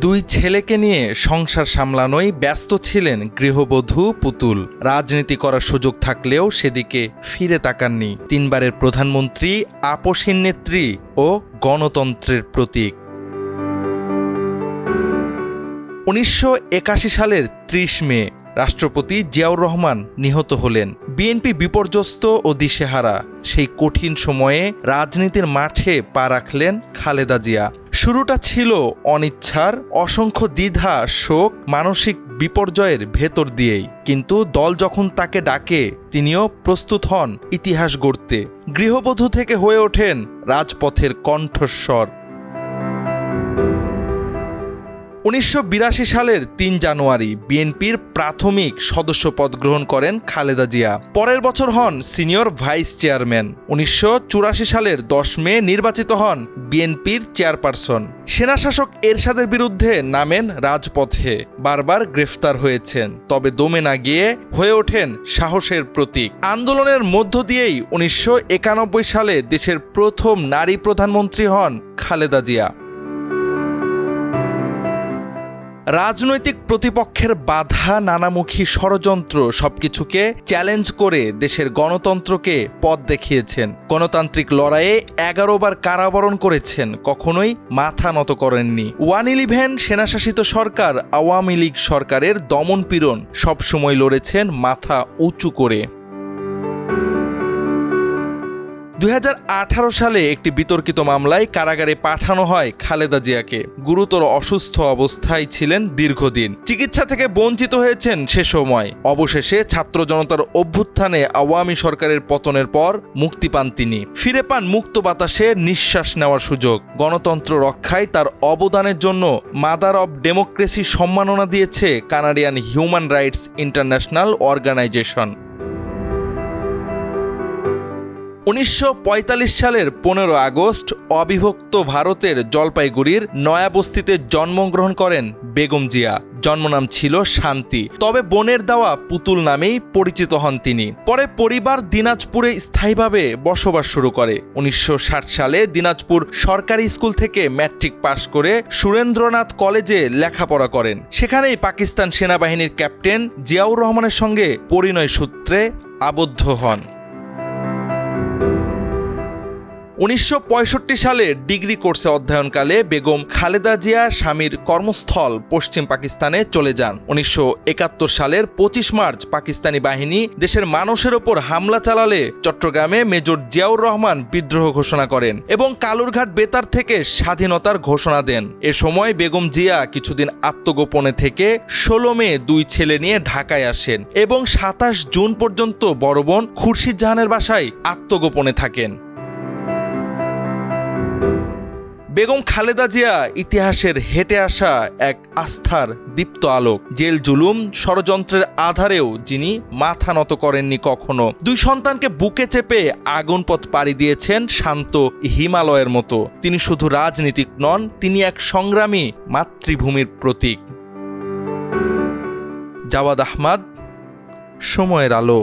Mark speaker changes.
Speaker 1: দুই ছেলেকে নিয়ে সংসার সামলানোয় ব্যস্ত ছিলেন গৃহবধূ পুতুল। রাজনীতি করার সুযোগ থাকলেও সেদিকে ফিরে তাকাননি। তিনবারের প্রধানমন্ত্রী, আপসহীন নেত্রী ও গণতন্ত্রের প্রতীক। ১৯৮১ সালের ৩০ মে রাষ্ট্রপতি জিয়াউর রহমান নিহত হলেন। বিএনপি বিপর্যস্ত ও দিশেহারা। সেই কঠিন সময়ে রাজনীতির মাঠে পা রাখলেন খালেদা জিয়া। শুরুটা ছিল অনিচ্ছার, অসংখ্য দ্বিধা, শোক, মানসিক বিপর্যয়ের ভেতর দিয়েই। কিন্তু দল যখন তাকে ডাকে তিনিও প্রস্তুত হন ইতিহাস গড়তে। গৃহবধূ থেকে হয়ে ওঠেন রাজপথের কণ্ঠস্বর। ১৯৮২ সালের ৩ জানুয়ারি বিএনপির প্রাথমিক সদস্য পদ গ্রহণ করেন খালেদা জিয়া। পরের বছর হন সিনিয়র ভাইস চেয়ারম্যান। ১৯৮৪ সালের ১০ মে নির্বাচিত হন বিএনপির চেয়ারপারসন। সেনাশাসক এরশাদের বিরুদ্ধে নামেন রাজপথে। বারবার গ্রেফতার হয়েছেন, তবে দমে না গিয়ে হয়ে ওঠেন সাহসের প্রতীক। আন্দোলনের মধ্য দিয়েই ১৯৯১ সালে দেশের প্রথম নারী প্রধানমন্ত্রী হন খালেদা জিয়া। রাজনৈতিক প্রতিপক্ষের বাধা, নানামুখী ষড়যন্ত্র সবকিছুকে চ্যালেঞ্জ করে দেশের গণতন্ত্রকে পথ দেখিয়েছেন। গণতান্ত্রিক লড়াইয়ে ১১ বার কারাবরণ করেছেন, কখনোই মাথা নত করেননি। 111 সেনাশাসিত সরকার, আওয়ামী লীগ সরকারের দমনপীড়ন সবসময় লড়েছেন মাথা উঁচু করে। ২০১৮ সালে একটি বিতর্কিত মামলায় কারাগারে পাঠানো হয় খালেদা জিয়াকে। গুরুতর অসুস্থ অবস্থায় ছিলেন দীর্ঘদিন। চিকিৎসা থেকে বঞ্চিত হয়েছেন সে সময়। অবশেষে ছাত্র জনতার অভ্যুত্থানে আওয়ামী সরকারের পতনের পর মুক্তি পান তিনি। ফিরে পান মুক্ত বাতাসে নিঃশ্বাস নেওয়ার সুযোগ। গণতন্ত্র রক্ষায় তার অবদানের জন্য মাদার অব ডেমোক্রেসি সম্মাননা দিয়েছে Canadian human rights international organisation. ১৯৪৫ সালের ১৫ আগস্ট অবিভক্ত ভারতের জলপাইগুড়ির নয়াবস্তিতে জন্মগ্রহণ করেন বেগম জিয়া। জন্মনাম ছিল শান্তি, তবে বোনের দেওয়া পুতুল নামেই পরিচিত হন তিনি। পরে পরিবার দিনাজপুরে স্থায়ীভাবে বসবাস শুরু করে। ১৯৬০ সালে দিনাজপুর সরকারি স্কুল থেকে ম্যাট্রিক পাশ করে সুরেন্দ্রনাথ কলেজে লেখাপড়া করেন। সেখানেই পাকিস্তান সেনাবাহিনীর ক্যাপ্টেন জিয়াউর রহমানের সঙ্গে পরিণয় সূত্রে আবদ্ধ হন। ১৯৬৫ সালে ডিগ্রি কোর্সে অধ্যয়নকালে বেগম খালেদা জিয়া স্বামীর কর্মস্থল পশ্চিম পাকিস্তানে চলে যান। ১৯৭১ সালের ২৫ মার্চ পাকিস্তানি বাহিনী দেশের মানুষের ওপর হামলা চালালে চট্টগ্রামে মেজর জিয়াউর রহমান বিদ্রোহ ঘোষণা করেন এবং কালুরঘাট বেতার থেকে স্বাধীনতার ঘোষণা দেন। এ সময় বেগম জিয়া কিছুদিন আত্মগোপনে থেকে ১৬ মে ২ ছেলে নিয়ে ঢাকায় আসেন এবং ২৭ জুন পর্যন্ত বড় বোন খুরশিদ জাহানের বাসায় আত্মগোপনে থাকেন। বেগম খালেদা জিয়া ইতিহাসের হেঁটে আসা এক আস্থার দীপ্ত আলোক। জেল, জুলুম, ষড়যন্ত্রের আধারেও যিনি মাথা নত করেননি কখনো। ২ সন্তানকে বুকে চেপে আগুন পথ পাড়ি দিয়েছেন শান্ত হিমালয়ের মতো। তিনি শুধু রাজনীতিক নন, তিনি এক সংগ্রামী মাতৃভূমির প্রতীক। জাওয়াদ আহমদ, সময়ের আলো।